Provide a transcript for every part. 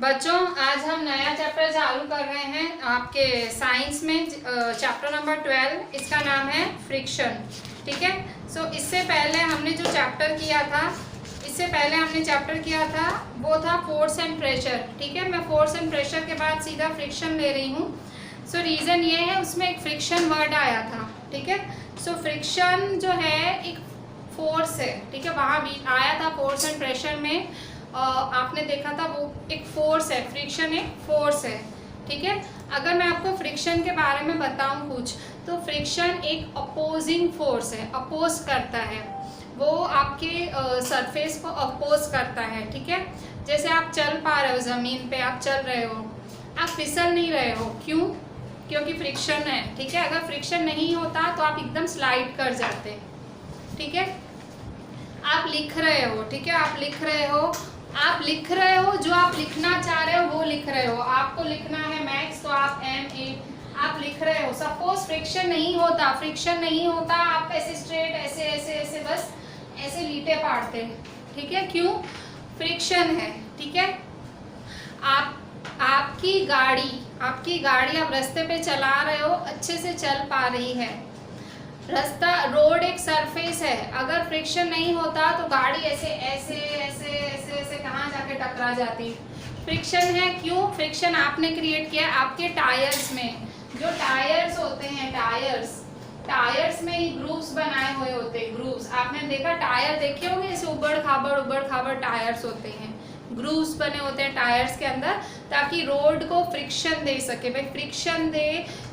बच्चों, आज हम नया चैप्टर चालू कर रहे हैं आपके साइंस में, चैप्टर नंबर 12। इसका नाम है फ्रिक्शन। ठीक है। इससे पहले हमने जो चैप्टर किया था वो था फोर्स एंड प्रेशर। ठीक है। मैं फोर्स एंड प्रेशर के बाद सीधा फ्रिक्शन ले रही हूँ। रीज़न ये है, उसमें एक फ्रिक्शन वर्ड आया था। ठीक है। फ्रिक्शन जो है एक फोर्स है। ठीक है। वहाँ भी आया था फोर्स एंड प्रेशर में। आपने देखा था वो एक फोर्स है, फ्रिक्शन एक फोर्स है। ठीक है। अगर मैं आपको फ्रिक्शन के बारे में बताऊं कुछ, तो फ्रिक्शन एक अपोजिंग फोर्स है, अपोज करता है। वो आपके सरफेस को अपोज करता है। ठीक है। जैसे आप चल पा रहे हो, ज़मीन पे आप चल रहे हो, आप फिसल नहीं रहे हो। क्यों? क्योंकि फ्रिक्शन है। ठीक है। अगर फ्रिक्शन नहीं होता तो आप एकदम स्लाइड कर जाते। ठीक है। आप लिख रहे हो, ठीक है, आप लिख रहे हो, जो आप लिखना चाह रहे हो वो लिख रहे हो। आपको लिखना है मैथ्स, तो आप MA आप लिख रहे हो। सपोज फ्रिक्शन नहीं होता, आप ऐसे स्ट्रेट ऐसे ऐसे ऐसे बस ऐसे लीटे पाड़ते। ठीक है। क्यों? फ्रिक्शन है। ठीक है। आपकी गाड़ी आप रास्ते पे चला रहे हो, अच्छे से चल पा रही है। रास्ता, रोड एक सरफेस है। अगर फ्रिक्शन नहीं होता तो गाड़ी ऐसे ऐसे ऐसे ऐसे ऐसे कहाँ जाके टकरा जाती। फ्रिक्शन है। क्यों? फ्रिक्शन आपने क्रिएट किया आपके टायर्स में। जो टायर्स होते हैं, टायर्स में ही ग्रूव्स बनाए हुए होते हैं। ग्रूव्स आपने देखा, टायर देखे होंगे, ऐसे उबड़ खाबड़ टायर्स होते हैं। ग्रूव्स बने होते हैं टायर्स के अंदर, ताकि रोड को फ्रिक्शन दे सके। भाई फ्रिक्शन दे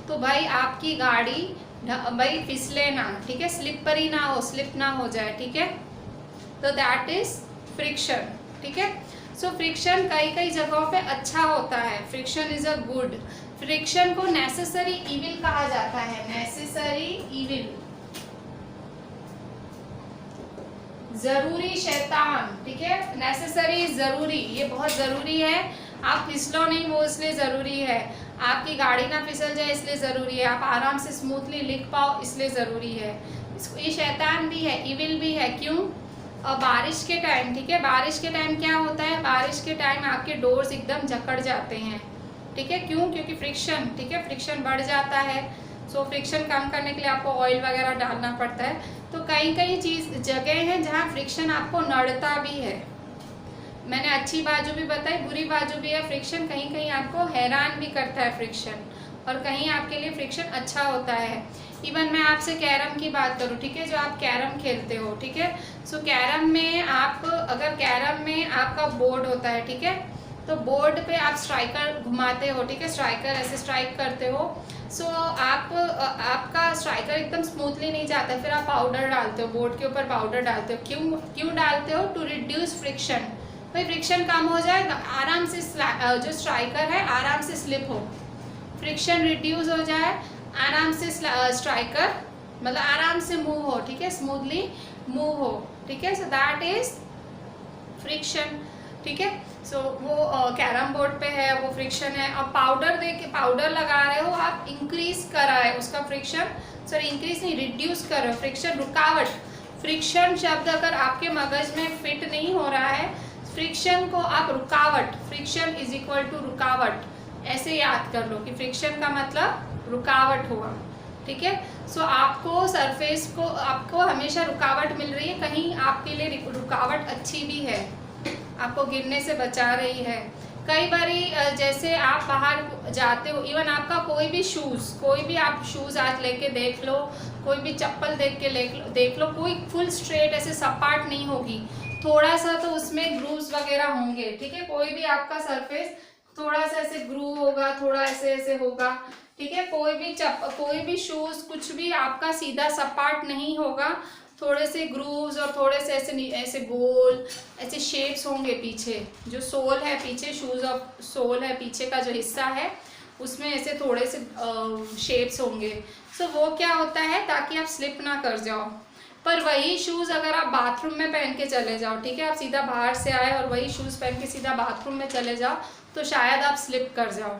तो भाई आपकी गाड़ी भाई फिसले ना। ठीक है। स्लिपरी ना हो, स्लिप ना हो जाए। ठीक है। तो दैट इज फ्रिक्शन। ठीक है। फ्रिक्शन कई जगहों पे अच्छा होता है। Friction is a good. Friction को नेसेसरी इविल कहा जाता है। नेसेसरी इविल, जरूरी शैतान। ठीक है। नेसेसरी जरूरी, ये बहुत जरूरी है। आप फिसलो नहीं, वो इसलिए जरूरी है। आपकी गाड़ी ना फिसल जाए इसलिए ज़रूरी है। आप आराम से स्मूथली लिख पाओ इसलिए ज़रूरी है। ये शैतान भी है, इविल भी है। क्यों? और बारिश के टाइम, ठीक है, बारिश के टाइम क्या होता है, बारिश के टाइम आपके डोर्स एकदम जकड़ जाते हैं। ठीक है। क्यों? क्योंकि फ्रिक्शन, ठीक है, फ्रिक्शन बढ़ जाता है। फ्रिक्शन कम करने के लिए आपको ऑयल वगैरह डालना पड़ता है। तो कई जगह हैं जहाँ फ्रिक्शन आपको नड़ता भी है। मैंने अच्छी बाजू भी बताई, बुरी बाजू भी है। फ्रिक्शन कहीं आपको हैरान भी करता है फ्रिक्शन, और कहीं आपके लिए फ्रिक्शन अच्छा होता है। इवन मैं आपसे कैरम की बात करूँ, ठीक है, जो आप कैरम खेलते हो, ठीक है, कैरम में अगर कैरम में आपका बोर्ड होता है, ठीक है, तो बोर्ड पे आप स्ट्राइकर घुमाते हो, ठीक है, स्ट्राइकर ऐसे स्ट्राइक करते हो। आपका स्ट्राइकर एकदम स्मूथली नहीं जाता है। फिर आप पाउडर डालते हो, बोर्ड के ऊपर पाउडर डालते हो। क्यों डालते हो? To reduce friction. भाई फ्रिक्शन कम हो जाए, आराम से जो स्ट्राइकर है आराम से स्लिप हो, फ्रिक्शन रिड्यूस हो जाए, आराम से स्ट्राइकर मतलब आराम से मूव हो। ठीक है। स्मूथली मूव हो। ठीक है। That is friction. ठीक है। वो कैरम बोर्ड पे है, वो फ्रिक्शन है। अब पाउडर लगा रहे हो आप, इंक्रीज करा है उसका फ्रिक्शन, इंक्रीज नहीं, रिड्यूस कर रहे हो फ्रिक्शन। रुकावट, फ्रिक्शन शब्द अगर आपके मगज में फिट नहीं हो रहा है, फ्रिक्शन को आप रुकावट, फ्रिक्शन इज इक्वल टू रुकावट, ऐसे याद कर लो कि फ्रिक्शन का मतलब रुकावट हुआ। ठीक है। आपको सरफेस को आपको हमेशा रुकावट मिल रही है, कहीं आपके लिए रुकावट अच्छी भी है, आपको गिरने से बचा रही है। कई बारी जैसे आप बाहर जाते हो, इवन आपका कोई भी आप शूज़ आज लेके देख लो, कोई भी चप्पल देख लो, कोई फुल स्ट्रेट ऐसे सपाट नहीं होगी, थोड़ा सा तो उसमें ग्रूव्स वगैरह होंगे। ठीक है। कोई भी आपका सरफेस थोड़ा सा ऐसे ग्रूव होगा, थोड़ा ऐसे ऐसे होगा। ठीक है। कोई भी शूज, कुछ भी आपका सीधा सपाट नहीं होगा, थोड़े से ग्रूव्स और थोड़े से ऐसे गोल ऐसे शेप्स होंगे पीछे। जो सोल है पीछे, शूज ऑफ सोल है पीछे का जो हिस्सा है, उसमें ऐसे थोड़े से शेप्स होंगे। वो क्या होता है, ताकि आप स्लिप ना कर जाओ। पर वही शूज़ अगर आप बाथरूम में पहन के चले जाओ, ठीक है, आप सीधा बाहर से आए और वही शूज़ पहन के सीधा बाथरूम में चले जाओ, तो शायद आप स्लिप कर जाओ।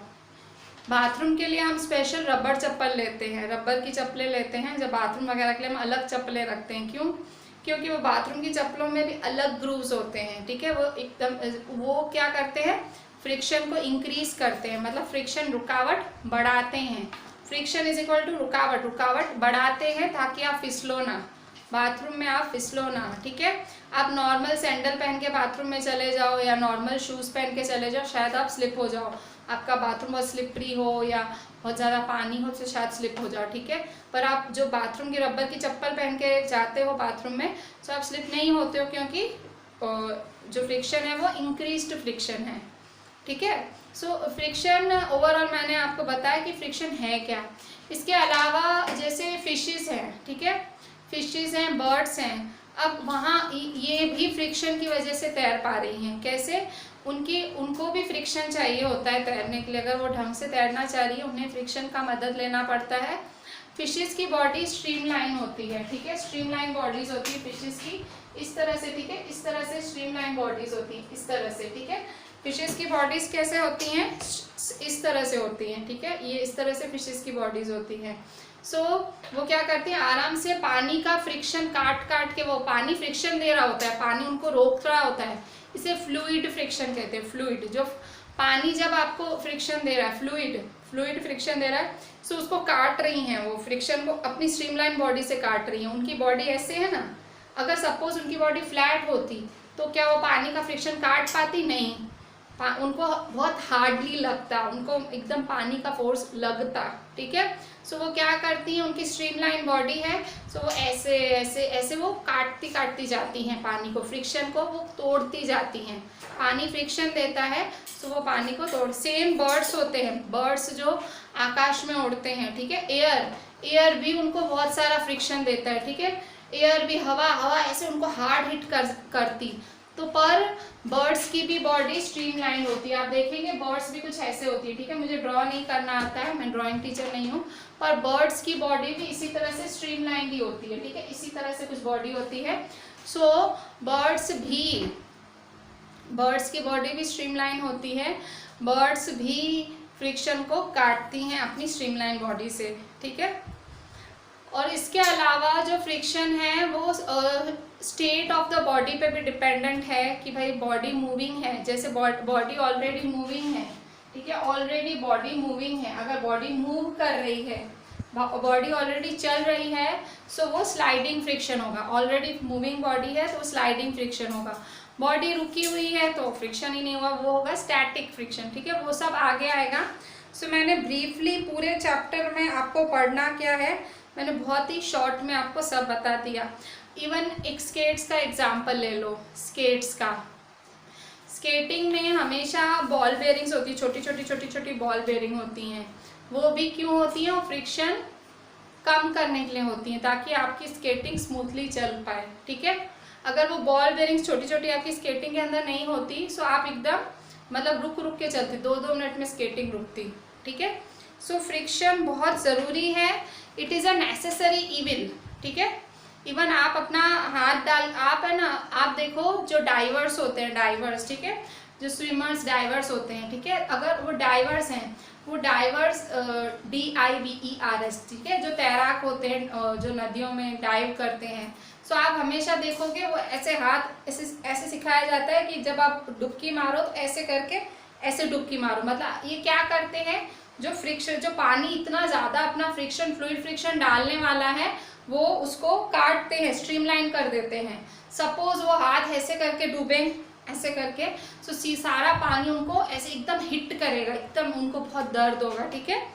बाथरूम के लिए हम स्पेशल रबर चप्पल लेते हैं, रबर की चप्पलें लेते हैं। जब बाथरूम वगैरह के लिए हम अलग चप्पलें रखते हैं। क्यों? क्योंकि वो बाथरूम की चप्पलों में भी अलग ग्रूव्स होते हैं। ठीक है। वो क्या करते हैं, फ्रिक्शन को इंक्रीज करते हैं, मतलब फ्रिक्शन रुकावट बढ़ाते हैं। फ्रिक्शन इज इक्वल टू रुकावट, रुकावट बढ़ाते हैं ताकि आप फिसलो ना, बाथरूम में आप फिसलो ना, ठीक है। आप नॉर्मल सैंडल पहन के बाथरूम में चले जाओ या नॉर्मल शूज़ पहन के चले जाओ, शायद आप स्लिप हो जाओ, आपका बाथरूम बहुत स्लिपरी हो या बहुत ज़्यादा पानी हो तो शायद स्लिप हो जाओ, ठीक है। पर आप जो बाथरूम की रबर की चप्पल पहन के जाते हो बाथरूम में तो आप स्लिप नहीं होते हो, क्योंकि जो फ्रिक्शन है वो इंक्रीज्ड फ्रिक्शन है, ठीक है। सो फ्रिक्शन ओवरऑल मैंने आपको बताया कि फ्रिक्शन है क्या। इसके अलावा जैसे फिशेस हैं, ठीक है, फिशेस हैं, बर्ड्स हैं, अब वहाँ ये भी फ्रिक्शन की वजह से तैर पा रही हैं। कैसे? उनको भी फ्रिक्शन चाहिए होता है तैरने के लिए। अगर वो ढंग से तैरना चाह रही है उन्हें फ्रिक्शन का मदद लेना पड़ता है। फिशेस की बॉडी स्ट्रीमलाइन होती है, ठीक है, स्ट्रीमलाइन बॉडीज होती है फिशेस की, इस तरह से, ठीक है, इस तरह से स्ट्रीमलाइन बॉडीज होती हैं, इस तरह से, ठीक है। फिशेस की बॉडीज कैसे होती हैं? इस तरह से होती हैं, ठीक है, ये इस तरह से फिशेस की बॉडीज होती हैं। सो वो क्या करती है, आराम से पानी का फ्रिक्शन काट काट के, वो पानी फ्रिक्शन दे रहा होता है, पानी उनको रोक रहा होता है, इसे फ्लूइड फ्रिक्शन कहते हैं। फ्लूइड, जो पानी जब आपको फ्रिक्शन दे रहा है, फ्लूइड फ्रिक्शन दे रहा है, सो उसको काट रही हैं, वो फ्रिक्शन को अपनी स्ट्रीमलाइन बॉडी से काट रही हैं। उनकी बॉडी ऐसे है ना, अगर सपोज उनकी बॉडी फ्लैट होती तो क्या वो पानी का फ्रिक्शन काट पाती? नहीं, उनको बहुत हार्डली लगता, उनको एकदम पानी का फोर्स लगता, ठीक है। सो वो क्या करती हैं, उनकी स्ट्रीमलाइन बॉडी है, सो वो ऐसे ऐसे ऐसे वो काटती जाती हैं पानी को, फ्रिक्शन को वो तोड़ती जाती हैं। पानी फ्रिक्शन देता है सो वो पानी को तोड़। सेम बर्ड्स होते हैं, बर्ड्स जो आकाश में उड़ते हैं, ठीक है, एयर भी उनको बहुत सारा फ्रिक्शन देता है, ठीक है। एयर भी, हवा ऐसे उनको हार्ड हिट करती, तो पर बर्ड्स की भी बॉडी स्ट्रीमलाइन होती है। आप देखेंगे बर्ड्स भी कुछ ऐसे होती है, ठीक है, मुझे ड्रॉ नहीं करना आता है, मैं ड्राइंग टीचर नहीं हूँ, पर बर्ड्स की बॉडी भी इसी तरह से स्ट्रीमलाइन ही होती है, ठीक है, इसी तरह से कुछ बॉडी होती है। सो बर्ड्स की बॉडी भी स्ट्रीमलाइन होती है, बर्ड्स भी फ्रिक्शन को काटती हैं अपनी स्ट्रीमलाइन बॉडी से, ठीक है। और इसके अलावा जो फ्रिक्शन है वो स्टेट ऑफ द बॉडी पे भी डिपेंडेंट है कि भाई बॉडी मूविंग है, जैसे बॉडी ऑलरेडी मूविंग है, ठीक है, ऑलरेडी बॉडी मूविंग है, अगर बॉडी मूव कर रही है, बॉडी ऑलरेडी चल रही है, सो वो स्लाइडिंग फ्रिक्शन होगा। ऑलरेडी मूविंग बॉडी है तो स्लाइडिंग फ्रिक्शन होगा। बॉडी रुकी हुई है तो फ्रिक्शन ही नहीं होगा, वो होगा स्टैटिक फ्रिक्शन, ठीक है, वो सब आगे आएगा। सो मैंने ब्रीफली पूरे चैप्टर में आपको पढ़ना क्या है, मैंने बहुत ही शॉर्ट में आपको सब बता दिया। इवन एक स्केट्स का एग्जाम्पल ले लो, स्केट्स का, स्केटिंग में हमेशा बॉल बेयरिंग्स होती है, छोटी छोटी बॉल बेयरिंग होती हैं। वो भी क्यों होती हैं? और फ्रिक्शन कम करने के लिए होती हैं, ताकि आपकी स्केटिंग स्मूथली चल पाए, ठीक है। अगर वो बॉल बेयरिंग्स छोटी छोटी आपकी स्केटिंग के अंदर नहीं होती, सो आप एकदम मतलब रुक के चलते, 2-2 मिनट में स्केटिंग रुकती, ठीक है। सो फ्रिक्शन बहुत ज़रूरी है, it is a necessary evil, ठीक है। इवन आप अपना हाथ डाल, आप है ना, आप देखो जो डाइवर्स होते हैं, डाइवर्स, ठीक है, जो स्विमर्स डाइवर्स होते हैं, ठीक है, अगर वो डाइवर्स हैं, वो डाइवर्स DIVERS, ठीक है, जो तैराक होते हैं, जो नदियों में डाइव करते हैं, सो आप हमेशा देखोगे वो ऐसे हाथ ऐसे सिखाया जाता है कि जब आप डुबकी मारो तो ऐसे करके ऐसे डुबकी मारो। मतलब ये क्या करते हैं, जो फ्रिक्शन, जो पानी इतना ज़्यादा अपना फ्रिक्शन, फ्लूइड फ्रिक्शन डालने वाला है, वो उसको काटते हैं, स्ट्रीमलाइन कर देते हैं। सपोज वो हाथ ऐसे करके डूबे, ऐसे करके, सो सारा पानी उनको ऐसे एकदम हिट करेगा, एकदम उनको बहुत दर्द होगा, ठीक है,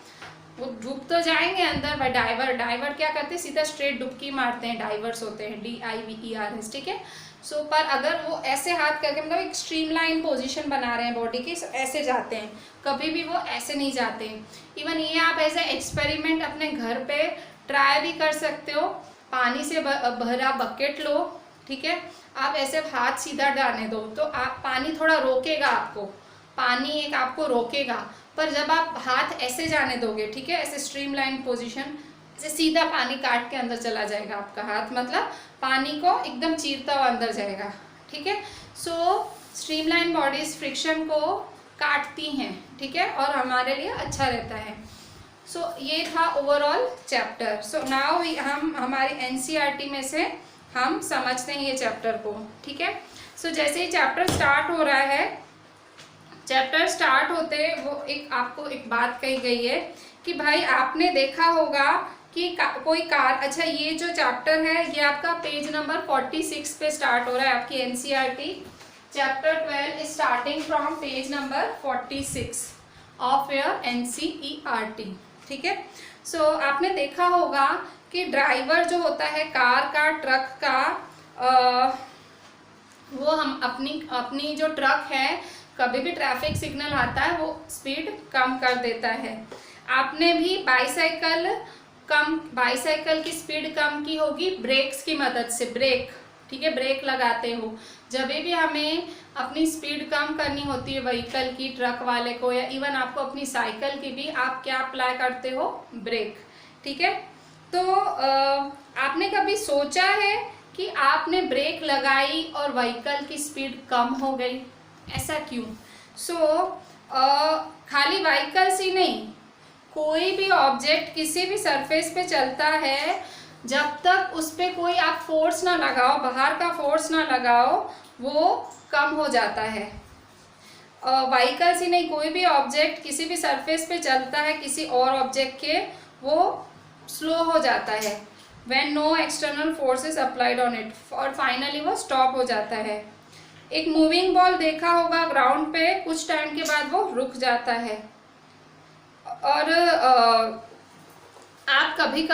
वो डूब तो जाएंगे अंदर। भाई डाइवर क्या करते हैं, सीधा स्ट्रेट डुबकी मारते हैं, डाइवर्स होते हैं, DIVERS, ठीक है। सो पर अगर वो ऐसे हाथ करके, मतलब एक स्ट्रीमलाइन पोजीशन बना रहे हैं बॉडी की, ऐसे जाते हैं, कभी भी वो ऐसे नहीं जाते। इवन ये आप ऐसे एक्सपेरिमेंट अपने घर पे ट्राई भी कर सकते हो। पानी से भरा बकेट लो, ठीक है, आप ऐसे हाथ सीधा डालने दो तो आप पानी थोड़ा रोकेगा आपको, पानी एक आपको रोकेगा, पर जब आप हाथ ऐसे जाने दोगे, ठीक है, ऐसे स्ट्रीमलाइन पोजीशन से, सीधा पानी काट के अंदर चला जाएगा आपका हाथ, मतलब पानी को एकदम चीरता हुआ अंदर जाएगा, ठीक है। सो स्ट्रीमलाइन बॉडीज फ्रिक्शन को काटती हैं, ठीक है, और हमारे लिए अच्छा रहता है। सो ये था ओवरऑल चैप्टर। सो नाउ हम हमारे NCERT में से हम समझते हैं ये चैप्टर को, ठीक है। सो जैसे ही चैप्टर स्टार्ट हो रहा है चैप्टर स्टार्ट होते वो एक आपको एक बात कही गई है कि भाई आपने देखा होगा कि कोई कार, अच्छा ये जो चैप्टर है ये आपका पेज नंबर 46 पे स्टार्ट हो रहा है, आपकी NCERT chapter 12 starting from page number 46 of your NCERT. ठीक है, सो आपने देखा होगा कि ड्राइवर जो होता है कार का, ट्रक का, वो हम अपनी जो ट्रक है कभी भी ट्रैफिक सिग्नल आता है वो स्पीड कम कर देता है। आपने भी बाईसाइकिल की स्पीड कम की होगी ब्रेक्स की मदद से, ब्रेक, ठीक है, ब्रेक लगाते हो जब भी हमें अपनी स्पीड कम करनी होती है व्हीकल की, ट्रक वाले को, या इवन आपको अपनी साइकिल की भी, आप क्या अप्लाई करते हो, ब्रेक। ठीक है, तो आपने कभी सोचा है कि आपने ब्रेक लगाई और व्हीकल की स्पीड कम हो गई, ऐसा क्यों? खाली व्हीकल्स ही नहीं, कोई भी ऑब्जेक्ट किसी भी सरफेस पे चलता है, जब तक उस पर कोई आप फोर्स ना लगाओ, बाहर का फोर्स ना लगाओ, वो कम हो जाता है। व्हीकल्स ही नहीं, कोई भी ऑब्जेक्ट किसी भी सरफेस पे चलता है किसी और ऑब्जेक्ट के, वो स्लो हो जाता है when no external force is applied on it, और फाइनली वो स्टॉप हो जाता है। एक मूविंग बॉल देखा होगा ग्राउंड पे, कुछ टाइम के बाद वो रुक जाता है। और आप कभी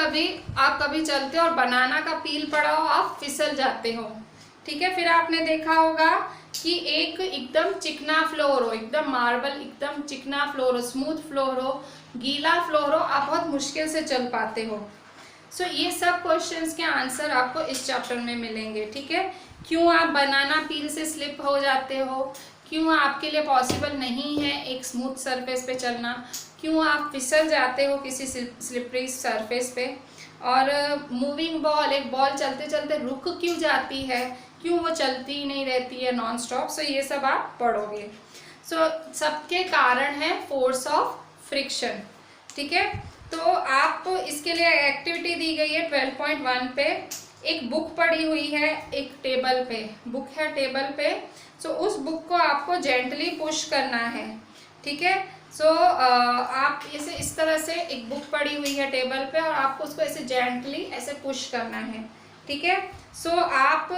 चलते हो और बनाना का पील पड़ा हो, आप फिसल जाते हो। ठीक है, फिर आपने देखा होगा कि एक एकदम चिकना फ्लोर हो, एकदम मार्बल, एकदम चिकना फ्लोर हो, स्मूथ फ्लोर हो, गीला फ्लोर हो, आप बहुत मुश्किल से चल पाते हो। सो ये सब क्वेश्चंस के आंसर आपको इस चैप्टर में मिलेंगे। ठीक है, क्यों आप बनाना पील से स्लिप हो जाते हो, क्यों आपके लिए पॉसिबल नहीं है एक स्मूथ सरफेस पे चलना, क्यों आप फिसल जाते हो किसी स्लिपरी सरफेस पे, और मूविंग बॉल, एक बॉल चलते चलते रुक क्यों जाती है, क्यों वो चलती ही नहीं रहती है नॉन स्टॉप। सो ये सब आप पढ़ोगे। सो सबके कारण है फोर्स ऑफ फ्रिक्शन। ठीक है, तो आप इसके लिए एक्टिविटी दी गई है 12.1 पे, एक बुक पड़ी हुई है, एक टेबल पे बुक है, टेबल पे। सो उस बुक को आपको जेंटली पुश करना है। ठीक है, सो आप इसे इस तरह से, एक बुक पड़ी हुई है टेबल पे और आपको उसको ऐसे जेंटली ऐसे पुश करना है। ठीक है, सो आप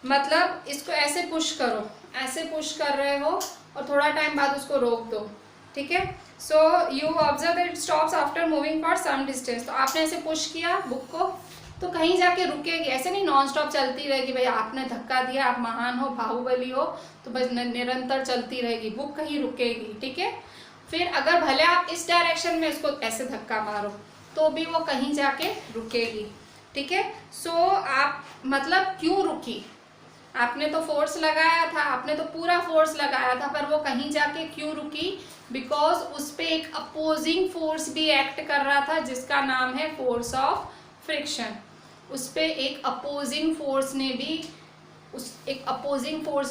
मतलब इसको ऐसे पुश करो, ऐसे पुश कर रहे हो और थोड़ा टाइम बाद उसको रोक दो। ठीक है, so you observe that it stops after moving for some distance. तो आपने ऐसे पुश किया बुक को तो कहीं जाके रुकेगी, ऐसे नहीं नॉन स्टॉप चलती रहेगी। भाई आपने धक्का दिया, आप महान हो, बाहुबली हो, तो बस निरंतर चलती रहेगी, बुक कहीं रुकेगी। ठीक है, फिर अगर भले आप इस डायरेक्शन में इसको ऐसे धक्का मारो तो भी वो कहीं जाके रुकेगी। ठीक है, सो आप मतलब क्यों रुकी, आपने तो फोर्स लगाया था, आपने तो पूरा फोर्स लगाया था, पर वो कहीं जाके क्यों रुकी? बिकॉज उस पर एक अपोजिंग फोर्स भी एक्ट कर रहा था जिसका नाम है फोर्स ऑफ फ्रिक्शन। उस पर एक अपोजिंग फोर्स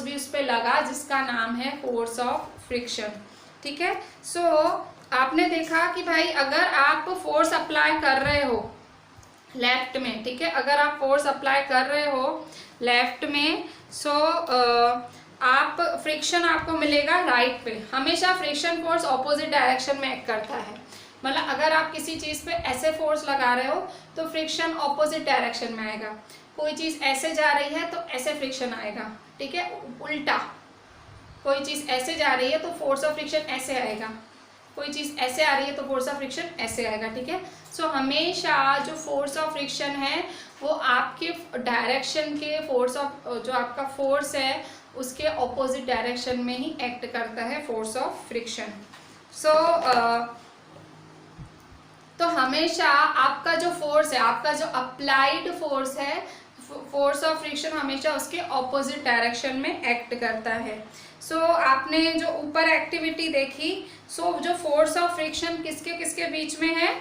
भी उस पर लगा जिसका नाम है फोर्स ऑफ फ्रिक्शन। ठीक है, सो आपने देखा कि भाई अगर आप फोर्स अप्लाई कर रहे हो लेफ्ट में, ठीक है, अगर आप फोर्स अप्लाई कर रहे हो लेफ्ट में, सो आप फ्रिक्शन आपको मिलेगा राइट पे। हमेशा फ्रिक्शन फोर्स ऑपोजिट डायरेक्शन में एक्ट करता है। मतलब अगर आप किसी चीज़ पे ऐसे फोर्स लगा रहे हो तो फ्रिक्शन ऑपोजिट डायरेक्शन में आएगा। कोई चीज़ ऐसे जा रही है तो ऐसे फ्रिक्शन आएगा। ठीक है, उल्टा कोई चीज़ ऐसे जा रही है तो फोर्स ऑफ फ्रिक्शन ऐसे आएगा, कोई चीज़ ऐसे आ रही है तो फोर्स ऑफ फ्रिक्शन ऐसे आएगा। ठीक है, सो हमेशा जो फोर्स ऑफ फ्रिक्शन है वो आपके डायरेक्शन के फोर्स ऑफ, जो आपका फोर्स है उसके ऑपोजिट डायरेक्शन में ही एक्ट करता है फ्ोर्स ऑफ फ्रिक्शन। सो तो हमेशा आपका जो फोर्स है, आपका जो अप्लाइड फोर्स है, फोर्स ऑफ फ्रिक्शन हमेशा उसके ऑपोजिट डायरेक्शन में एक्ट करता है। सो आपने जो ऊपर एक्टिविटी देखी, सो जो फोर्स ऑफ फ्रिक्शन किसके किसके बीच में है,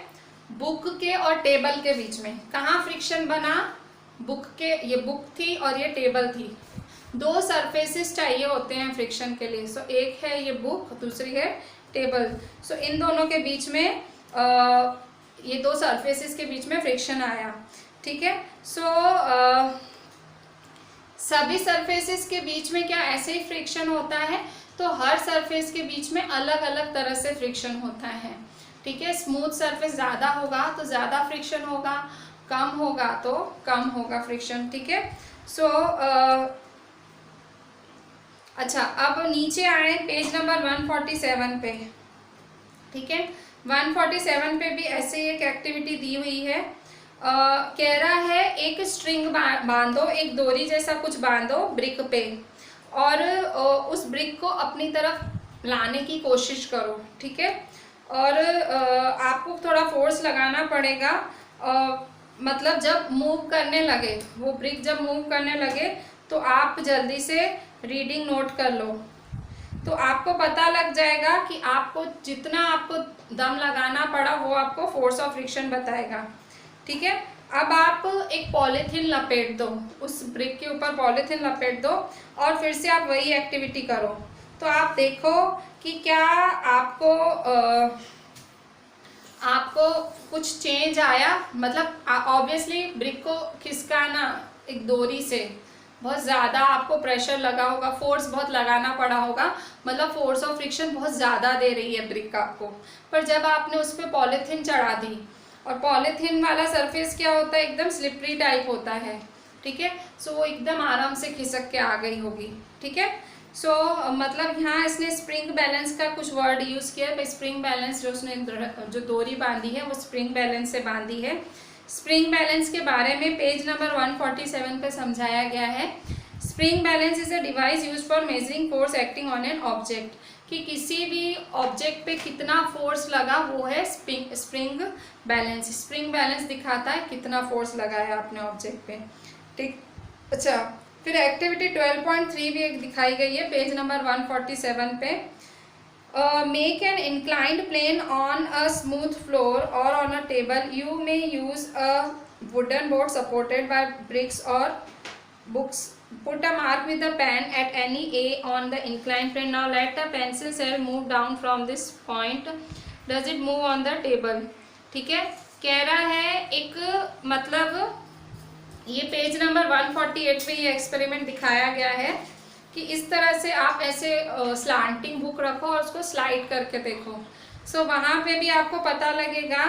बुक के और टेबल के बीच में। कहाँ फ्रिक्शन बना, बुक के, ये बुक थी और ये टेबल थी। दो सरफेसेस चाहिए होते हैं फ्रिक्शन के लिए। सो एक है ये बुक, दूसरी है टेबल। सो इन दोनों के बीच में ये दो सरफेसेस के बीच में फ्रिक्शन आया। ठीक है, सो सभी सरफेसेस के बीच में क्या ऐसे ही फ्रिक्शन होता है? तो हर सरफेस के बीच में अलग अलग तरह से फ्रिक्शन होता है, ठीक है। स्मूथ सरफेस ज़्यादा होगा तो ज़्यादा फ्रिक्शन होगा, कम होगा तो कम होगा फ्रिक्शन, ठीक है। सो अच्छा, अब नीचे आए पेज नंबर 147 पे, ठीक है। 147 पे भी ऐसे एक एक्टिविटी दी हुई है। कह रहा है एक स्ट्रिंग बांधो, एक डोरी जैसा कुछ बांधो ब्रिक पे, और उस ब्रिक को अपनी तरफ लाने की कोशिश करो, ठीक है। और आपको थोड़ा फोर्स लगाना पड़ेगा, मतलब जब मूव करने लगे, वो ब्रिक जब मूव करने लगे तो आप जल्दी से रीडिंग नोट कर लो, तो आपको पता लग जाएगा कि आपको जितना आपको दम लगाना पड़ा वो आपको फोर्स ऑफ फ्रिक्शन बताएगा, ठीक है। अब आप एक पॉलीथीन लपेट दो, उस ब्रिक के ऊपर पॉलीथीन लपेट दो और फिर से आप वही एक्टिविटी करो, तो आप देखो कि क्या आपको कुछ चेंज आया। मतलब ऑब्वियसली ब्रिक को खिसकाना एक डोरी से बहुत ज़्यादा आपको प्रेशर लगा होगा, फोर्स बहुत लगाना पड़ा होगा, मतलब फोर्स ऑफ फ्रिक्शन बहुत ज़्यादा दे रही है ब्रिक आपको। पर जब आपने उस पर पॉलीथीन चढ़ा दी, और पॉलीथीन वाला सरफेस क्या होता है, एकदम स्लिपरी टाइप होता है, ठीक है। सो वो एकदम आराम से खिसक के आ गई होगी, ठीक है। सो मतलब यहाँ इसने स्प्रिंग बैलेंस का कुछ वर्ड यूज़ किया है। स्प्रिंग बैलेंस जो उसने जो डोरी बांधी है वो स्प्रिंग बैलेंस से बांधी है। स्प्रिंग बैलेंस के बारे में पेज नंबर 147 पे समझाया गया है। Spring balance is a device use for measuring force acting on an object, कि किसी भी ऑब्जेक्ट पे कितना फोर्स लगा वो है स्प्रिंग बैलेंस। स्प्रिंग बैलेंस दिखाता है कितना फोर्स लगा है अपने ऑब्जेक्ट पे, ठीक। अच्छा, फिर एक्टिविटी 12.3 भी एक दिखाई गई है पेज नंबर 147 पे। Make an inclined plane on a smooth floor और on a table, you may use a wooden board supported by bricks और books. Put a mark with the pen at any A on the inclined plane. Now let the pencil shell move down from this point. Does it move on the table? ठीक है, कह रहा है एक मतलब ये page number 148 पे ये एक्सपेरिमेंट दिखाया गया है कि इस तरह से आप ऐसे स्लांटिंग बुक रखो और उसको स्लाइड करके देखो। सो वहाँ पे भी आपको पता लगेगा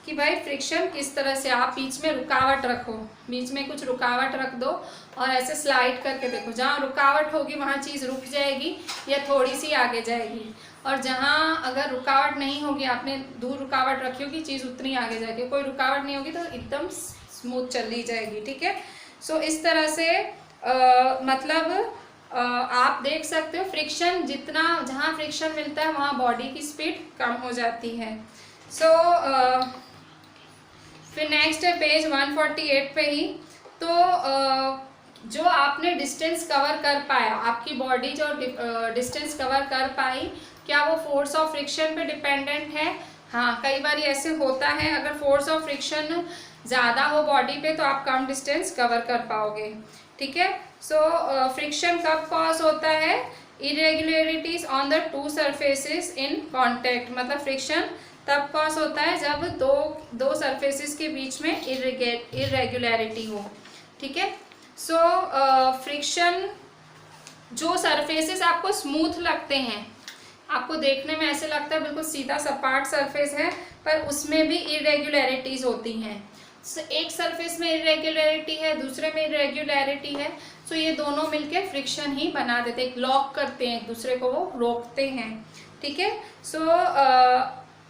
कि भाई फ्रिक्शन किस तरह से। आप बीच में रुकावट रखो, बीच में कुछ रुकावट रख दो और ऐसे स्लाइड करके देखो, जहाँ रुकावट होगी वहाँ चीज़ रुक जाएगी या थोड़ी सी आगे जाएगी, और जहाँ अगर रुकावट नहीं होगी, आपने दूर रुकावट रखी होगी, चीज़ उतनी आगे जाएगी। कोई रुकावट नहीं होगी तो एकदम स्मूथ चली जाएगी, ठीक है। सो इस तरह से आप देख सकते हो फ्रिक्शन जितना, जहाँ फ्रिक्शन मिलता है वहाँ बॉडी की स्पीड कम हो जाती है। सो फिर नेक्स्ट है पेज 148 पे ही, तो जो आपने डिस्टेंस कवर कर पाया, आपकी बॉडी जो डिस्टेंस कवर कर पाई, क्या वो फोर्स ऑफ फ्रिक्शन पे डिपेंडेंट है? हाँ, कई बार ऐसे होता है, अगर फोर्स ऑफ फ्रिक्शन ज़्यादा हो बॉडी पे तो आप कम डिस्टेंस कवर कर पाओगे, ठीक है। सो फ्रिक्शन कब कॉज होता है? Irregularities on the two surfaces in contact, मतलब फ्रिक्शन तब कॉज होता है जब दो सरफेसेस के बीच में इरेगुलरिटी हो, ठीक है। सो फ्रिक्शन, जो सरफेसेस आपको स्मूथ लगते हैं, आपको देखने में ऐसे लगता है बिल्कुल सीधा सपाट सरफेस है, पर उसमें भी इरेगुलरिटीज होती हैं। एक सरफेस में इरेगुलरिटी है, दूसरे में इरेगुलरिटी है, सो ये दोनों मिलके फ्रिक्शन ही बना देते हैं, लॉक करते हैं एक दूसरे को, वो रोकते हैं, ठीक है। सो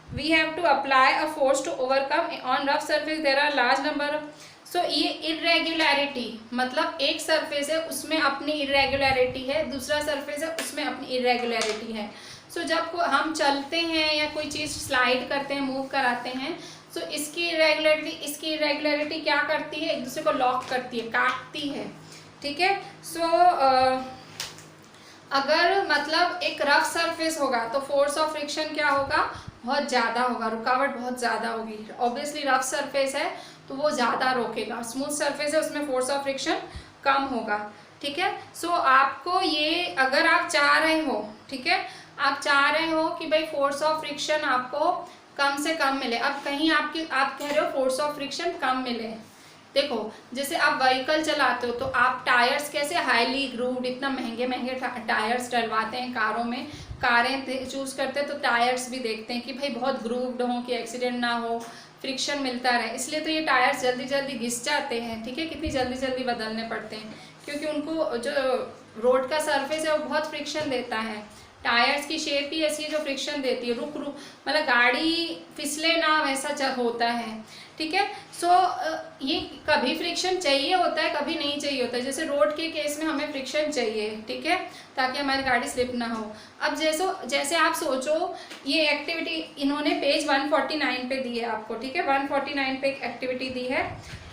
we have to apply a force to overcome on rough surface there are large number of, so ये irregularity मतलब एक सरफेस है उसमें अपनी irregularity है, दूसरा सरफेस है उसमें अपनी irregularity है। सो जब हम चलते हैं या कोई चीज़ स्लाइड करते हैं, मूव कराते हैं, सो इसकी irregularity क्या करती है? एक दूसरे को लॉक करती है, काटती है, ठीक है। सो अगर मतलब एक रफ सरफेस होगा तो फोर्स ऑफ फ्रिक्शन क्या होगा? बहुत ज़्यादा होगा, रुकावट बहुत ज़्यादा होगी। ऑब्वियसली रफ सरफेस है तो वो ज़्यादा रोकेगा, स्मूथ सरफेस है उसमें फोर्स ऑफ फ्रिक्शन कम होगा, ठीक है। सो आपको ये, अगर आप चाह रहे हो, ठीक है, आप चाह रहे हो कि भाई फोर्स ऑफ फ्रिक्शन आपको कम से कम मिले, अब कहीं आप कह रहे हो फोर्स ऑफ फ्रिक्शन कम मिले, देखो जैसे आप व्हीकल चलाते हो तो आप टायर्स कैसे हाईली ग्रूव्ड, इतना महंगे महंगे टायर्स डलवाते हैं कारों में, कारें चूज करते हैं तो टायर्स भी देखते हैं कि भाई बहुत ग्रूव्ड हो कि एक्सीडेंट ना हो, फ्रिक्शन मिलता रहे, इसलिए तो ये टायर्स जल्दी जल्दी घिस जाते हैं, ठीक है, कितनी जल्दी जल्दी बदलने पड़ते हैं, क्योंकि उनको जो रोड का सरफेस है वो बहुत फ्रिक्शन देता है। टायर्स की शेप ही ऐसी है जो फ्रिक्शन देती है, रुक रुक मतलब गाड़ी फिसले ना वैसा होता है, ठीक है। सो ये कभी फ्रिक्शन चाहिए होता है, कभी नहीं चाहिए होता है। जैसे रोड के केस में हमें फ्रिक्शन चाहिए, ठीक है, ताकि हमारी गाड़ी स्लिप ना हो। अब जैसे आप सोचो ये एक्टिविटी इन्होंने पेज 149 पे दी है आपको, ठीक है, 149 पे एक एक्टिविटी दी है,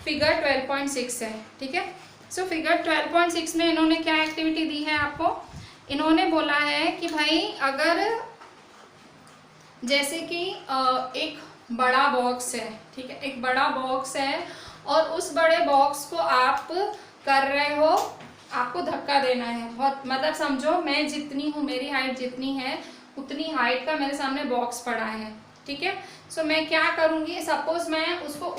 फिगर 12.6 है, ठीक है। सो फिगर 12.6 में इन्होंने क्या एक्टिविटी दी है आपको, इन्होंने बोला है कि भाई अगर जैसे कि एक बड़ा बॉक्स है, ठीक है, एक बड़ा बॉक्स है और उस बड़े बॉक्स को आप कर रहे हो, आपको धक्का देना है बहुत, मतलब समझो मैं जितनी हूँ, मेरी हाइट जितनी है उतनी हाइट का मेरे सामने बॉक्स पड़ा है, ठीक है। सो मैं क्या करूँगी, सपोज मैं उसको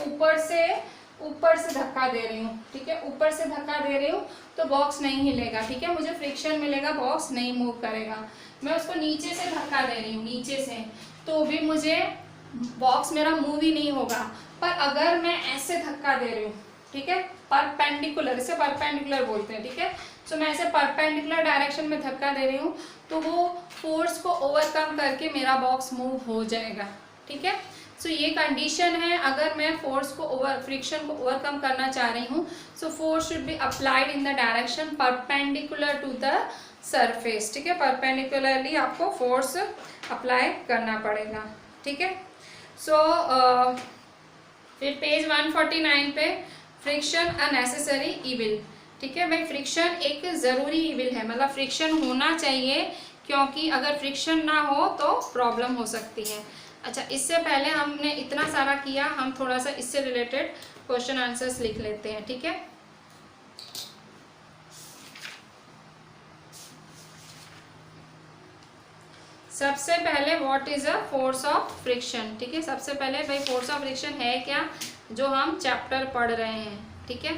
ऊपर से धक्का दे रही हूँ, ठीक है, ऊपर से धक्का दे रही हूँ तो बॉक्स नहीं हिलेगा, ठीक है, मुझे फ्रिक्शन मिलेगा, बॉक्स नहीं मूव करेगा। मैं उसको नीचे से धक्का दे रही हूँ, नीचे से, तो भी मुझे बॉक्स मेरा मूव ही नहीं होगा। पर अगर मैं ऐसे धक्का दे रही हूँ, ठीक है, परपेंडिकुलर, इसे परपेंडिकुलर बोलते हैं, ठीक है। सो मैं ऐसे परपेंडिकुलर डायरेक्शन में धक्का दे रही हूँ तो वो फोर्स को ओवरकम करके मेरा बॉक्स मूव हो जाएगा, ठीक है। सो ये कंडीशन है, अगर मैं फोर्स को फ्रिक्शन को ओवरकम करना चाह रही हूँ, so force should be applied in the direction perpendicular to the surface, ठीक है, परपेंडिकुलरली आपको फोर्स अप्लाई करना पड़ेगा, ठीक है। सो फिर पेज 149 पे फ्रिक्शन अननेसेसरी इविल, ठीक है भाई, फ्रिक्शन एक ज़रूरी इविल है, मतलब फ्रिक्शन होना चाहिए, क्योंकि अगर फ्रिक्शन ना हो तो प्रॉब्लम हो सकती है। अच्छा, इससे पहले हमने इतना सारा किया, हम थोड़ा सा इससे रिलेटेड क्वेश्चन आंसर्स लिख लेते हैं, ठीक है। सबसे पहले what is a force of friction, ठीक है, सबसे पहले भाई फोर्स ऑफ फ्रिक्शन है क्या, जो हम चैप्टर पढ़ रहे हैं, ठीक है,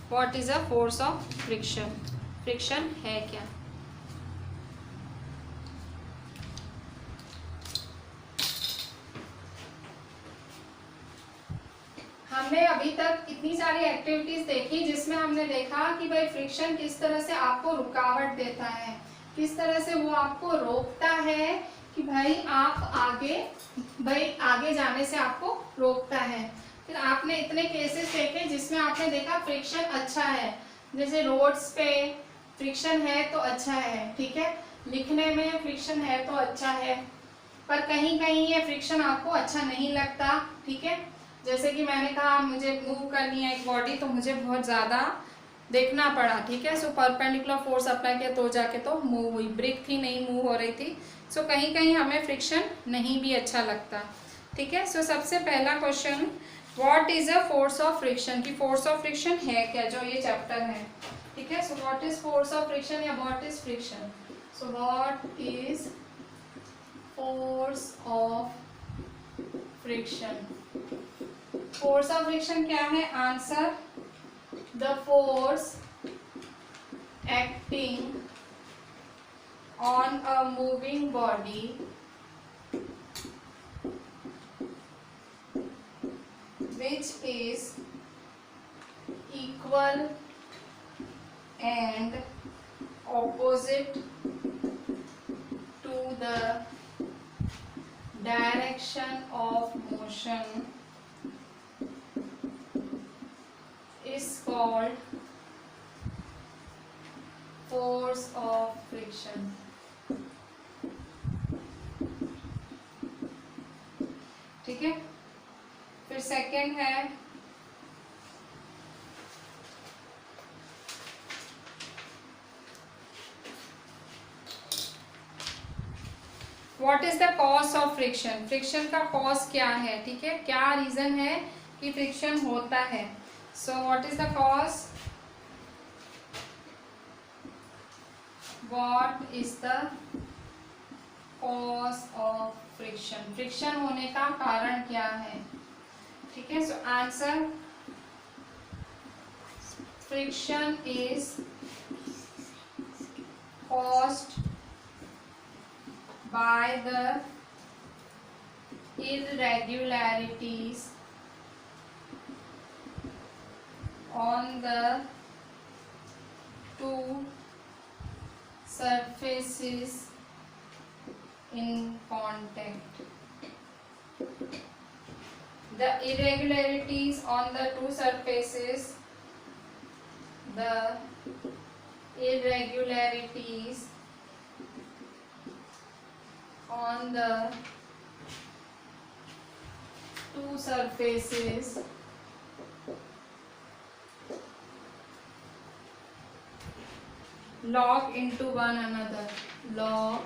what is a force of friction, friction है क्या। हमने अभी तक इतनी सारी एक्टिविटीज देखी जिसमें हमने देखा कि भाई फ्रिक्शन किस तरह से आपको रुकावट देता है, किस तरह से वो आपको रोकता है कि भाई आप आगे जाने से आपको रोकता है। फिर आपने इतने केसेस देखे जिसमें आपने देखा फ्रिक्शन अच्छा है, जैसे रोड्स पे फ्रिक्शन है तो अच्छा है, ठीक है, लिखने में फ्रिक्शन है तो अच्छा है, पर कहीं कहीं ये फ्रिक्शन आपको अच्छा नहीं लगता, ठीक है। जैसे कि मैंने कहा मुझे मूव करनी है एक बॉडी तो मुझे बहुत ज़्यादा देखना पड़ा, ठीक है। सो परपेंडिकुलर फोर्स अप्लाई किया तो जाके तो मूव हुई, ब्रिक थी नहीं मूव हो रही थी। सो कहीं कहीं हमें फ्रिक्शन नहीं भी अच्छा लगता, ठीक है। सो सबसे पहला question, what is a force of friction, की फोर्स ऑफ फ्रिक्शन है क्या, जो ये चैप्टर है, ठीक है। So what is force of friction या what is friction, so what is force of friction, force of friction क्या है, answer the force acting on a moving body which is equal and opposite to the direction of motion is called force of friction, ठीक है। फिर second है what is the cause of friction, friction का cause क्या है, ठीक है, क्या रीजन है कि फ्रिक्शन होता है। So what is the cause, what is the cause of friction, friction होने का कारण क्या है, ठीक है। So answer friction is caused by the irregularities on the two surfaces in contact. The irregularities on the two surfaces, the irregularities on the two surfaces lock into one another, lock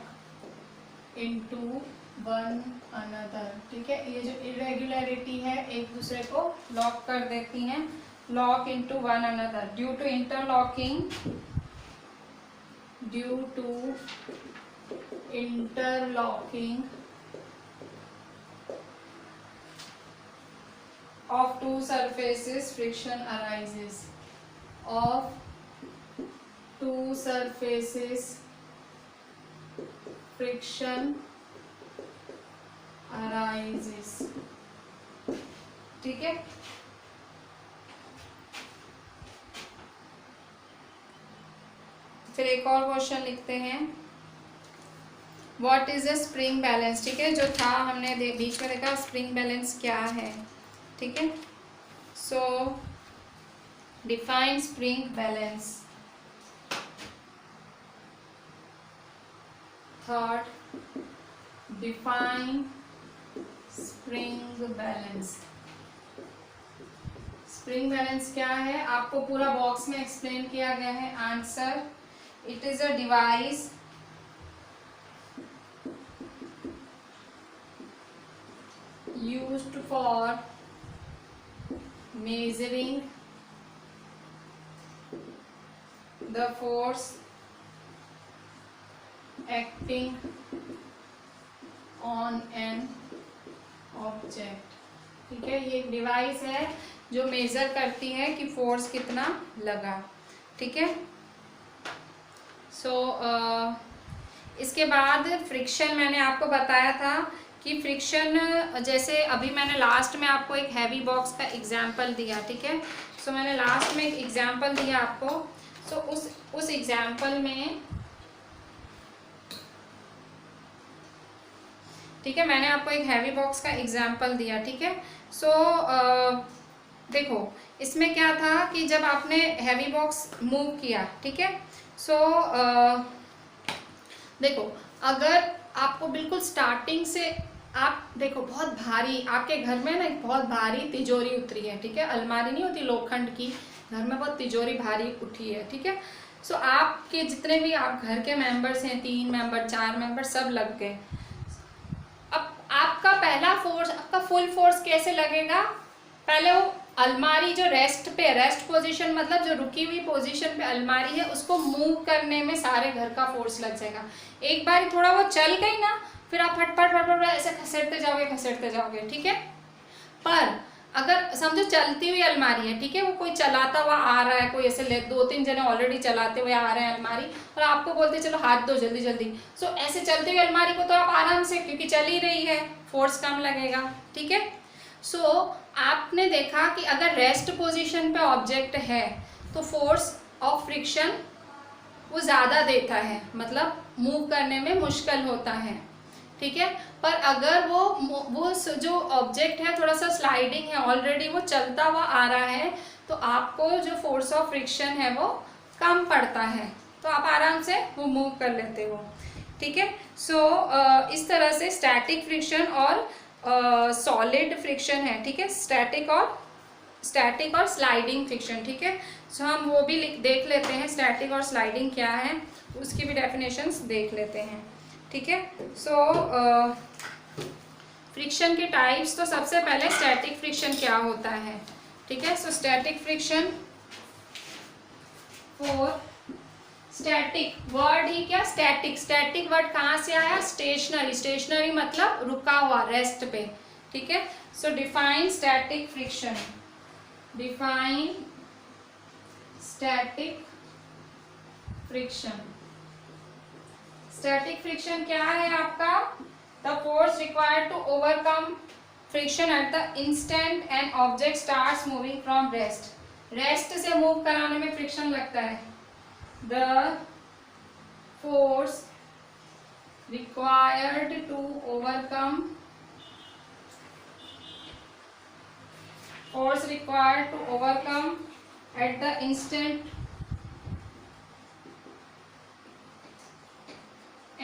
into one another. ठीक है, ये जो irregularity है एक दूसरे को lock कर देती हैं, lock into one another due to interlocking, due to interlocking of two surfaces friction arises, of two surfaces friction arises. ठीक है, फिर एक और क्वेश्चन लिखते हैं, what is a spring balance. ठीक है, जो था हमने बीच में देखा स्प्रिंग बैलेंस क्या है. ठीक है, so define spring balance. Third, define spring balance. Spring balance क्या है, आपको पूरा बॉक्स में एक्सप्लेन किया गया है. Answer, it is a device used for measuring the force acting on an object. ठीक है, ये एक डिवाइस है जो मेजर करती है कि फोर्स कितना लगा. ठीक है, सो इसके बाद फ्रिक्शन मैंने आपको बताया था कि फ्रिक्शन, जैसे अभी मैंने लास्ट में आपको एक हैवी बॉक्स का एग्जाम्पल दिया. ठीक है, सो मैंने लास्ट में एक एग्जाम्पल दिया आपको. सो उस एग्जाम्पल में, ठीक है, मैंने आपको एक हैवी बॉक्स का एग्जाम्पल दिया. ठीक है, सो देखो इसमें क्या था कि जब आपने हैवी बॉक्स मूव किया, ठीक है, सो देखो अगर आपको बिल्कुल स्टार्टिंग से आप देखो बहुत भारी, आपके घर में ना एक बहुत भारी तिजोरी उतरी है. ठीक है, अलमारी नहीं होती लोखंड की, घर में बहुत तिजोरी भारी उठी है. ठीक है, सो आपके जितने भी आप घर के मेंबर्स हैं, 3 मेंबर 4 मेंबर सब लग गए. अब आपका पहला फोर्स, आपका फुल फोर्स कैसे लगेगा, पहले वो अलमारी जो रेस्ट पोजीशन मतलब जो रुकी हुई पोजीशन पे अलमारी है उसको मूव करने में सारे घर का फोर्स लग जाएगा. एक बार थोड़ा वो चल गई ना, फिर आप फटफट ऐसे खसेड़ते जाओगे. ठीक है, पर अगर समझो चलती हुई अलमारी है, ठीक है, वो कोई चलाता हुआ आ रहा है, कोई ऐसे 2-3 जने ऑलरेडी चलाते हुए आ रहे हैं अलमारी, और आपको बोलते चलो हाथ दो जल्दी. सो ऐसे चलती हुई अलमारी को तो आप आराम से, क्योंकि चल ही रही है, फोर्स कम लगेगा. ठीक है, सो आपने देखा कि अगर रेस्ट पोजीशन पे ऑब्जेक्ट है तो फोर्स ऑफ फ्रिक्शन वो ज़्यादा देता है, मतलब मूव करने में मुश्किल होता है. ठीक है, पर अगर वो जो ऑब्जेक्ट है थोड़ा सा स्लाइडिंग है, ऑलरेडी वो चलता हुआ आ रहा है, तो आपको जो फोर्स ऑफ फ्रिक्शन है वो कम पड़ता है, तो आप आराम से वो मूव कर लेते हो. ठीक है, सो इस तरह से स्टैटिक फ्रिक्शन और सॉलिड फ्रिक्शन है. ठीक है, स्टैटिक और स्लाइडिंग फ्रिक्शन. ठीक है, सो हम वो भी देख लेते हैं, स्टैटिक और स्लाइडिंग क्या है उसकी भी डेफिनेशंस देख लेते हैं. ठीक है, सो फ्रिक्शन के टाइप्स, तो सबसे पहले स्टैटिक फ्रिक्शन क्या होता है. ठीक है, so static friction, for static word ही क्या, स्टैटिक वर्ड कहाँ से आया, स्टेशनरी मतलब रुका हुआ, रेस्ट पे. ठीक है, so define static friction. Define static friction. Static friction क्या है आपका? The force required to overcome friction at the instant an object starts moving from rest. Rest से मूव कराने में फ्रिक्शन लगता है। The force required to overcome at the instant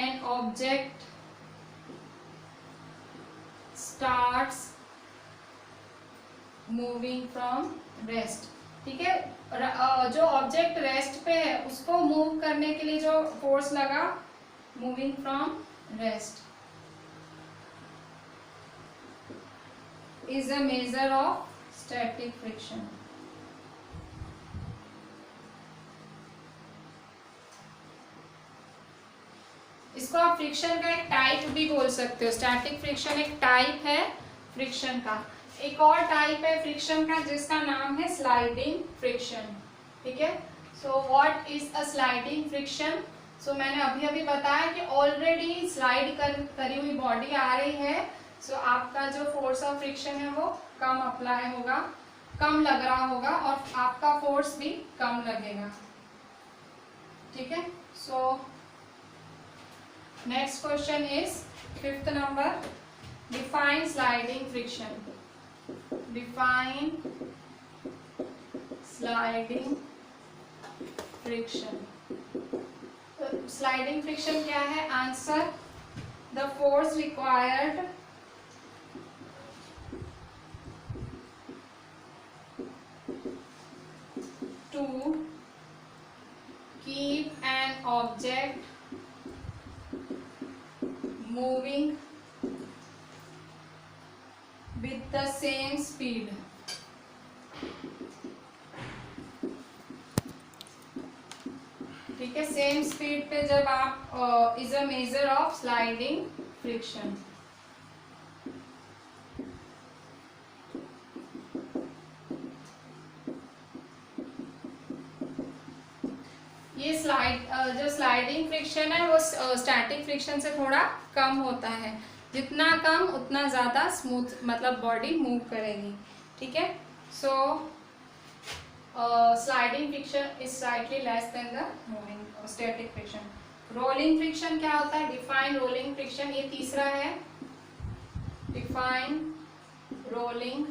an object starts moving from rest। ठीक है, जो object rest पे है उसको मूव करने के लिए जो फोर्स लगा, moving from rest, is a measure of static friction. इसको आप फ्रिक्शन का एक टाइप भी बोल सकते हो। स्टैटिक फ्रिक्शन एक टाइप है फ्रिक्शन का। एक और टाइप है फ्रिक्शन का जिसका नाम है स्लाइडिंग फ्रिक्शन। ठीक है, so what is a sliding friction? So मैंने अभी अभी बताया कि ऑलरेडी स्लाइड करी हुई बॉडी आ रही है, सो आपका जो फोर्स ऑफ फ्रिक्शन है वो कम अप्लाई होगा, कम लग रहा होगा और आपका फोर्स भी कम लगेगा। ठीक है, so next question is 5th number, define sliding friction. Define sliding friction. Sliding friction क्या है? Answer, the force required to keep an object moving with the same speed। ठीक है, सेम स्पीड पे जब आप is a measure of sliding friction. ये जो sliding friction है वो स्टैटिक फ्रिक्शन से थोड़ा कम होता है। जितना कम उतना ज़्यादा स्मूथ, मतलब बॉडी मूव करेगी। ठीक है, so sliding friction is slightly less than the moving static friction. Rolling friction क्या होता है? डिफाइन रोलिंग फ्रिक्शन, ये तीसरा है। Define rolling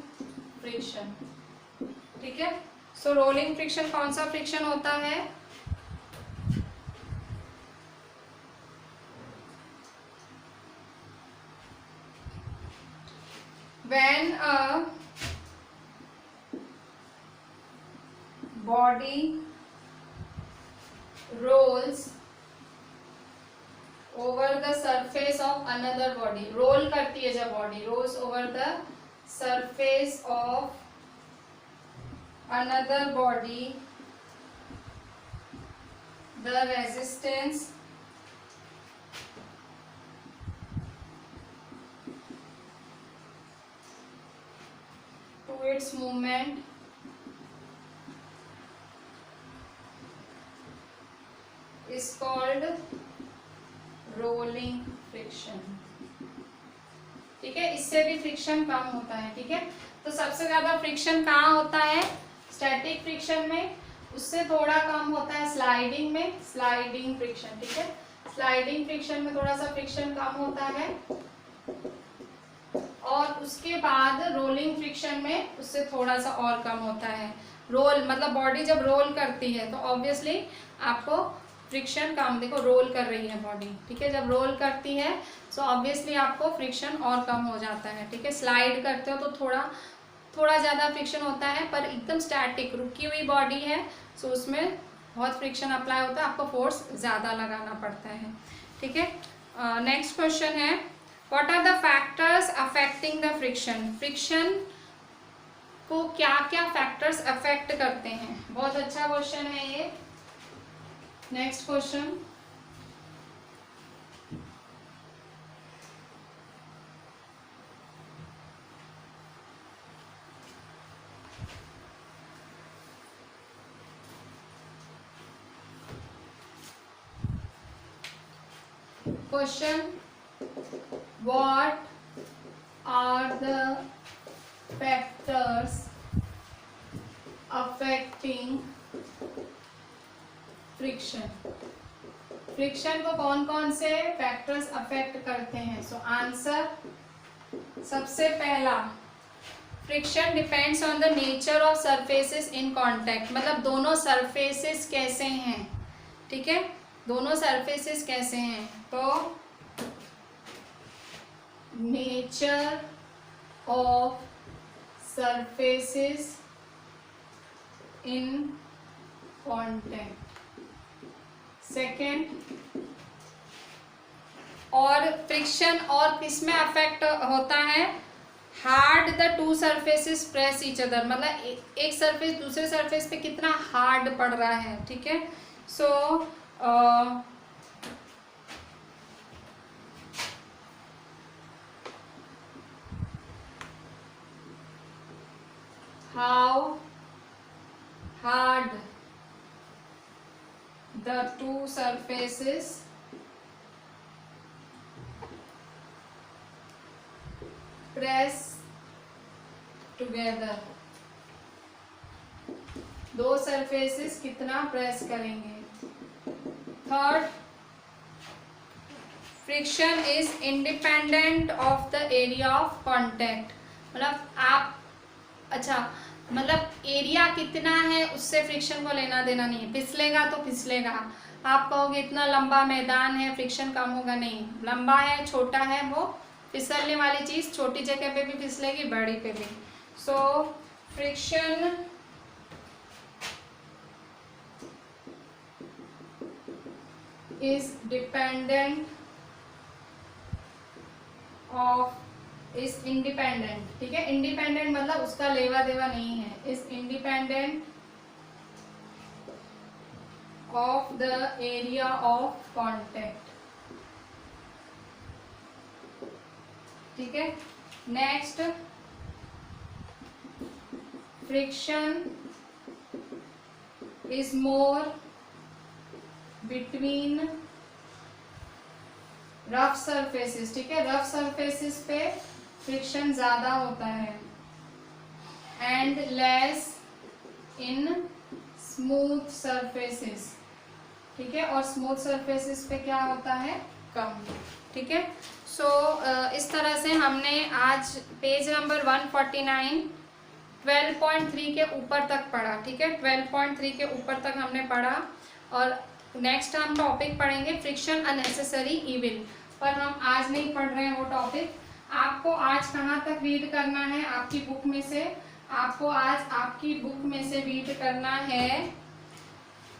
friction. ठीक है, सो रोलिंग फ्रिक्शन कौन सा फ्रिक्शन होता है? When a body rolls over the surface of another body, roll करती है जब body rolls over the surface of another body, the resistance to its movement is called rolling friction। ठीक है, इससे भी फ्रिक्शन कम होता है। ठीक है, तो सबसे ज्यादा फ्रिक्शन कहाँ होता है? स्टैटिक फ्रिक्शन में। उससे थोड़ा कम होता है स्लाइडिंग में, स्लाइडिंग फ्रिक्शन। ठीक है, स्लाइडिंग फ्रिक्शन में थोड़ा सा फ्रिक्शन कम होता है और उसके बाद रोलिंग फ्रिक्शन में उससे थोड़ा सा और कम होता है। रोल मतलब बॉडी जब रोल करती है तो ऑब्वियसली आपको फ्रिक्शन कम, देखो रोल कर रही है बॉडी। ठीक है, जब रोल करती है तो ऑब्वियसली आपको फ्रिक्शन और कम हो जाता है। ठीक है, स्लाइड करते हो तो थोड़ा ज़्यादा फ्रिक्शन होता है, पर एकदम स्टैटिक रुकी हुई बॉडी है तो उसमें बहुत फ्रिक्शन अप्लाई होता है, आपको फोर्स ज़्यादा लगाना पड़ता है। ठीक है, नेक्स्ट क्वेश्चन है, what are the factors affecting the friction? Friction को क्या क्या फैक्टर्स अफेक्ट करते हैं? बहुत अच्छा क्वेश्चन है ये। Next question, question, what are the factors affecting friction? Friction को कौन कौन से फैक्टर्स अफेक्ट करते हैं? सो आंसर, सबसे पहला, friction depends on the nature of surfaces in contact, मतलब दोनों सरफेसेस कैसे हैं, ठीक है, दोनों सरफेसेस कैसे हैं। तो nature of surfaces in contact. Second, और फ्रिक्शन और किसमें अफेक्ट होता है? Hard the two surfaces press each other, मतलब एक सरफेस दूसरे सरफेस पे कितना हार्ड पड़ रहा है, ठीक है। So how hard the two surfaces press together, दो सरफेसेस कितना प्रेस करेंगे। Third, friction is independent of the area of contact, मतलब आप, अच्छा, मतलब एरिया कितना है उससे फ्रिक्शन को लेना देना नहीं है। फिसलेगा तो फिसलेगा, आप कहोगे इतना लंबा मैदान है फ्रिक्शन कम होगा, नहीं, लंबा है छोटा है, वो फिसलने वाली चीज छोटी जगह पे भी फिसलेगी, बड़ी पे भी। So friction is dependent of, is independent, ठीक है, इंडिपेंडेंट मतलब उसका लेवा देवा नहीं है, is independent of the area of contact, ठीक है। Next, friction is more between rough surfaces, ठीक है, रफ सरफेसेस पे फ्रिक्शन ज्यादा होता है, and less in smooth surfaces, ठीक है, और स्मूथ सरफेसेस पे क्या होता है? कम, ठीक है। सो इस तरह से हमने आज पेज नंबर 149 12.3 के ऊपर तक पढ़ा, ठीक है, 12.3 के ऊपर तक हमने पढ़ा। और नेक्स्ट हम टॉपिक पढ़ेंगे फ्रिक्शन अननेसेसरी इविल, पर हम आज नहीं पढ़ रहे हैं वो टॉपिक। आपको आज कहाँ तक रीड करना है आपकी बुक में से? आपको आज आपकी बुक में से रीड करना है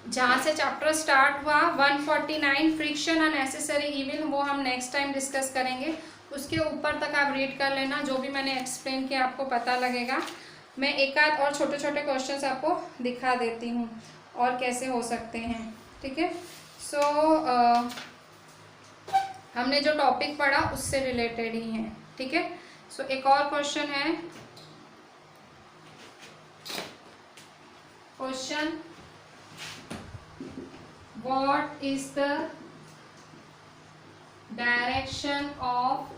जहाँ से चैप्टर स्टार्ट हुआ 149 फ्रिक्शन अननेसेसरी इविल, वो हम नेक्स्ट टाइम डिस्कस करेंगे। उसके ऊपर तक आप रीड कर लेना, जो भी मैंने एक्सप्लेन किया आपको पता लगेगा। मैं एक आध और छोटे छोटे क्वेश्चंस आपको दिखा देती हूँ और कैसे हो सकते हैं, ठीक है। सो हमने जो टॉपिक पढ़ा उससे रिलेटेड ही है, ठीक है। सो एक और क्वेश्चन है, question, what is the direction of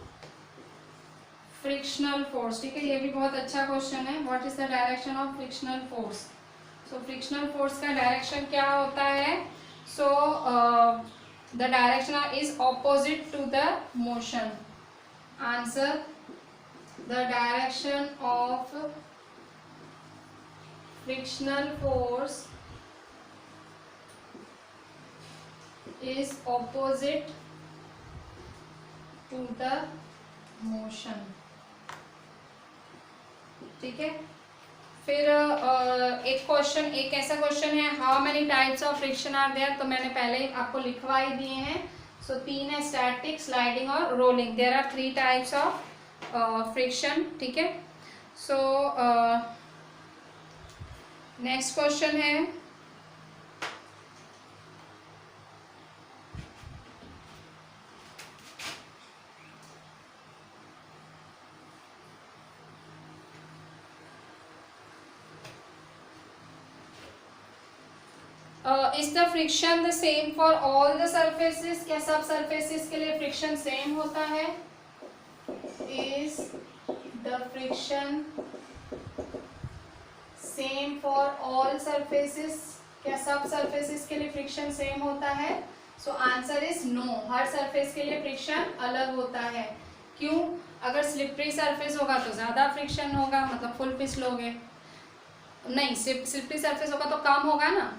frictional force, ठीक है, ये भी बहुत अच्छा क्वेश्चन है। What is the direction of frictional force? So frictional force का डायरेक्शन क्या होता है? सो the direction is opposite to the motion. Answer, the direction of frictional force is opposite to the motion, ठीक है। फिर एक क्वेश्चन, एक ऐसा क्वेश्चन है, how many types of friction are there, तो मैंने पहले ही आपको लिखवा ही दिए हैं। सो 3 है, स्टैटिक, स्लाइडिंग और rolling. There are 3 types of friction, ठीक है। सो नेक्स्ट क्वेश्चन है, is the friction the same for all the surfaces? क्या सब सरफेसेस के लिए फ्रिक्शन सेम होता है? Is the friction same for all surfaces? क्या सब सरफेसेस के लिए फ्रिक्शन सेम होता है? सो आंसर इज नो, हर सरफेस के लिए फ्रिक्शन अलग होता है। क्यों? अगर स्लिपरी सरफेस होगा तो ज़्यादा फ्रिक्शन होगा, मतलब फुल फिसलोगे। नहीं, स्लिपरी सरफेस होगा तो कम होगा ना,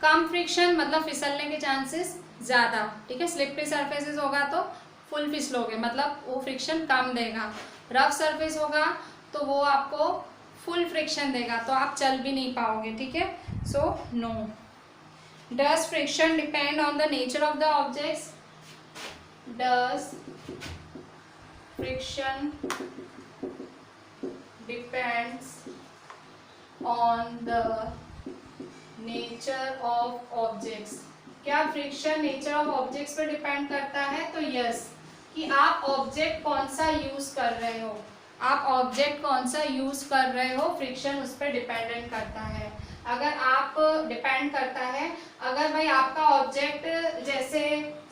कम फ्रिक्शन मतलब फिसलने के चांसेस ज़्यादा, ठीक है। स्लिपरी सरफेसेस होगा तो फुल फिसलोगे, मतलब वो फ्रिक्शन कम देगा। रफ सरफेस होगा तो वो आपको फुल फ्रिक्शन देगा, तो आप चल भी नहीं पाओगे, ठीक है। So no. Does friction depend on the nature of the objects? Does friction depends on the nature of objects? क्या फ्रिक्शन नेचर ऑफ ऑब्जेक्ट्स पर डिपेंड करता है? तो यस, कि आप ऑब्जेक्ट कौन सा यूज कर रहे हो, आप ऑब्जेक्ट कौन सा यूज कर रहे हो, फ्रिक्शन उस पर डिपेंडेंट करता है। अगर आप डिपेंड करता है, अगर भाई आपका ऑब्जेक्ट, जैसे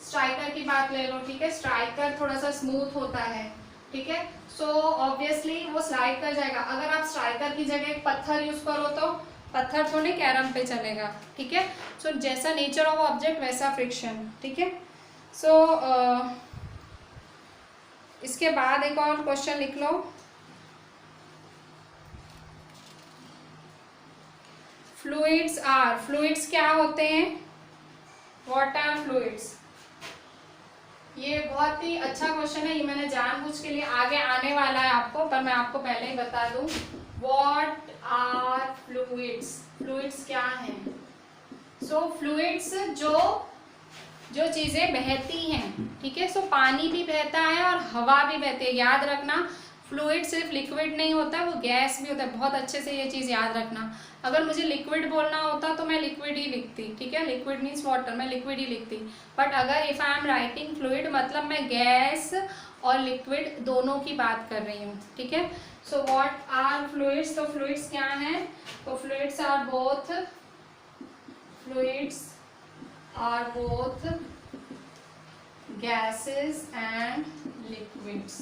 स्ट्राइकर की बात ले लो, ठीक है, स्ट्राइकर थोड़ा सा स्मूथ होता है, ठीक है, सो ऑब्वियसली वो स्लाइड कर जाएगा। अगर आप स्ट्राइकर की जगह एक पत्थर यूज करो तो पत्थर थोड़ी कैरम पे चलेगा, ठीक है। सो जैसा नेचर ऑफ ऑब्जेक्ट वैसा फ्रिक्शन, ठीक है। सो इसके बाद एक और क्वेश्चन लिख लो। फ्लूइड्स क्या होते हैं? What are fluids? ये बहुत ही अच्छा क्वेश्चन है, ये मैंने जानबूझ के लिए आगे आने वाला है आपको, पर मैं आपको पहले ही बता दूं। What are fluids? फ्लूइड्स क्या हैं? सो फ्लूइड्स जो चीजें बहती हैं, ठीक है। सो पानी भी बहता है और हवा भी बहती है, याद रखना। फ्लूइड सिर्फ लिक्विड नहीं होता, वो गैस भी होता है, बहुत अच्छे से ये चीज़ याद रखना। अगर मुझे लिक्विड बोलना होता तो मैं लिक्विड ही लिखती, ठीक है, लिक्विड मीन्स वाटर, मैं लिक्विड ही लिखती। बट अगर if I am writing fluid, मतलब मैं गैस और लिक्विड दोनों की बात कर रही हूँ, ठीक है। So what are fluids? तो फ्लूइड्स क्या हैं? तो fluids are both gases and liquids,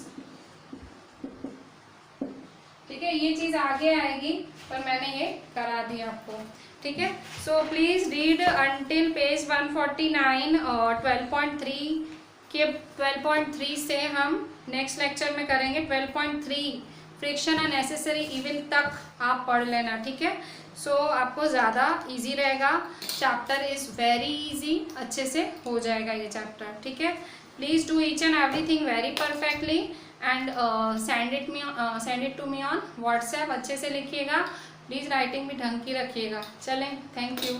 ठीक है। ये चीज आगे आएगी, पर मैंने ये करा दी आपको, ठीक है। So please read until page 149 और 12.3 के 12.3 से हम नेक्स्ट लेक्चर में करेंगे 12.3 फ्रिक्शन एंड नेसेसरी इविल तक आप पढ़ लेना, ठीक है। सो आपको ज़्यादा इजी रहेगा, चैप्टर इज़ वेरी इजी, अच्छे से हो जाएगा ये चैप्टर, ठीक है। Please do each and everything very perfectly and send it to me on WhatsApp. अच्छे से लिखिएगा प्लीज़, राइटिंग भी ढंग की रखिएगा। चलें, थैंक यू।